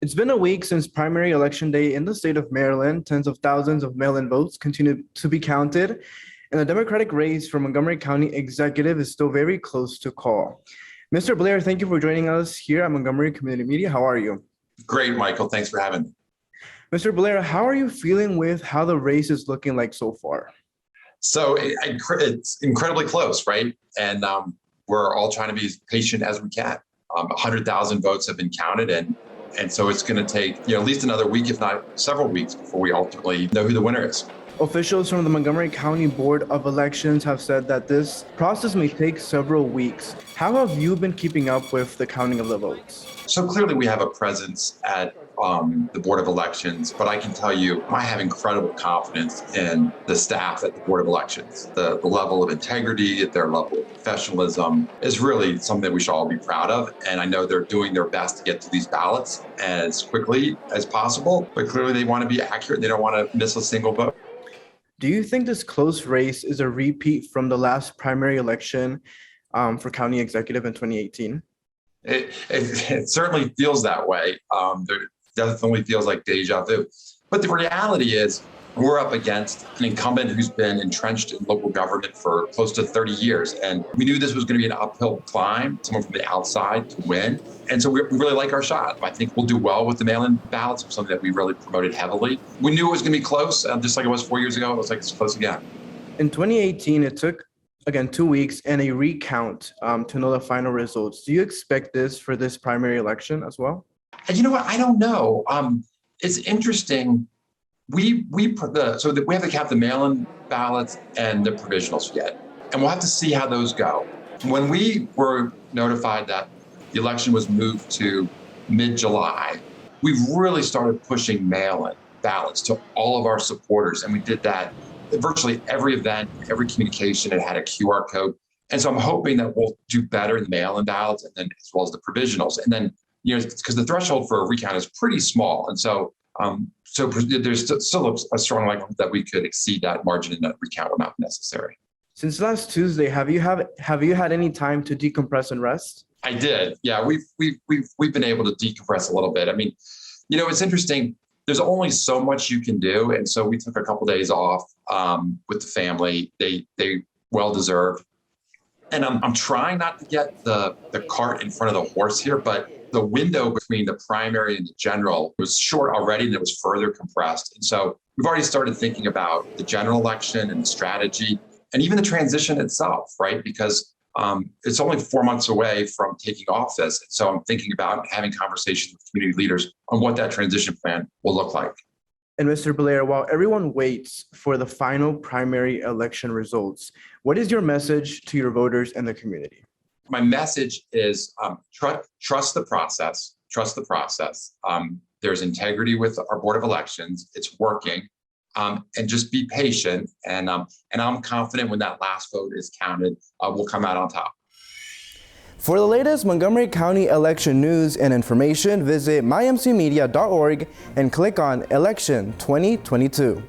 It's been a week since primary election day in the state of Maryland. Tens of thousands of mail-in votes continue to be counted, and the Democratic race for Montgomery County Executive is still very close to call. Mr. Blair, thank you for joining us here at Montgomery Community Media. How are you? Great, Michael. Thanks for having me. Mr. Blair, how are you feeling with how the race is looking like so far? So it's incredibly close, right? And we're all trying to be as patient as we can. 100,000 votes have been counted, and so it's going to take at least another week, if not several weeks, before we ultimately know who the winner is. Officials from the Montgomery County Board of Elections have said that this process may take several weeks. How have you been keeping up with the counting of the votes? So clearly we have a presence at the Board of Elections, but I can tell you I have incredible confidence in the staff at the Board of Elections. The level of integrity, their level of professionalism is really something that we should all be proud of. And I know they're doing their best to get to these ballots as quickly as possible, but clearly they want to be accurate. They don't want to miss a single vote. Do you think this close race is a repeat from the last primary election for county executive in 2018? It certainly feels that way. There definitely feels like deja vu. But the reality is we're up against an incumbent who's been entrenched in local government for close to 30 years. And we knew this was going to be an uphill climb, someone from the outside to win. And so we really like our shot. I think we'll do well with the mail-in ballots, something that we really promoted heavily. We knew it was going to be close, just like it was 4 years ago. It was like it's close again. In 2018, it took, again, 2 weeks and a recount to know the final results. Do you expect this for this primary election as well? And you know what? I don't know. It's interesting. We have to count the mail-in ballots and the provisionals yet, and we'll have to see how those go. When we were notified that the election was moved to mid-July, we've really started pushing mail-in ballots to all of our supporters, and we did that at virtually every event, every communication. It had a QR code, and so I'm hoping that we'll do better in the mail-in ballots, and then as well as the provisionals, and then because the threshold for a recount is pretty small, and so there's still a strong likelihood that we could exceed that margin in that recount amount necessary. Since last Tuesday, have you had any time to decompress and rest? I did. Yeah, we've been able to decompress a little bit. I mean, it's interesting. There's only so much you can do, and so we took a couple of days off with the family. They well deserved. And I'm trying not to get the cart in front of the horse here, but the window between the primary and the general was short already, and it was further compressed. And so we've already started thinking about the general election and the strategy and even the transition itself, right? Because it's only 4 months away from taking office. And so I'm thinking about having conversations with community leaders on what that transition plan will look like. And Mr. Blair, while everyone waits for the final primary election results, what is your message to your voters and the community? My message is trust the process. Trust the process. There's integrity with our Board of Elections. It's working. And just be patient. And I'm confident when that last vote is counted, we'll come out on top. For the latest Montgomery County election news and information, visit mymcmedia.org and click on Election 2022.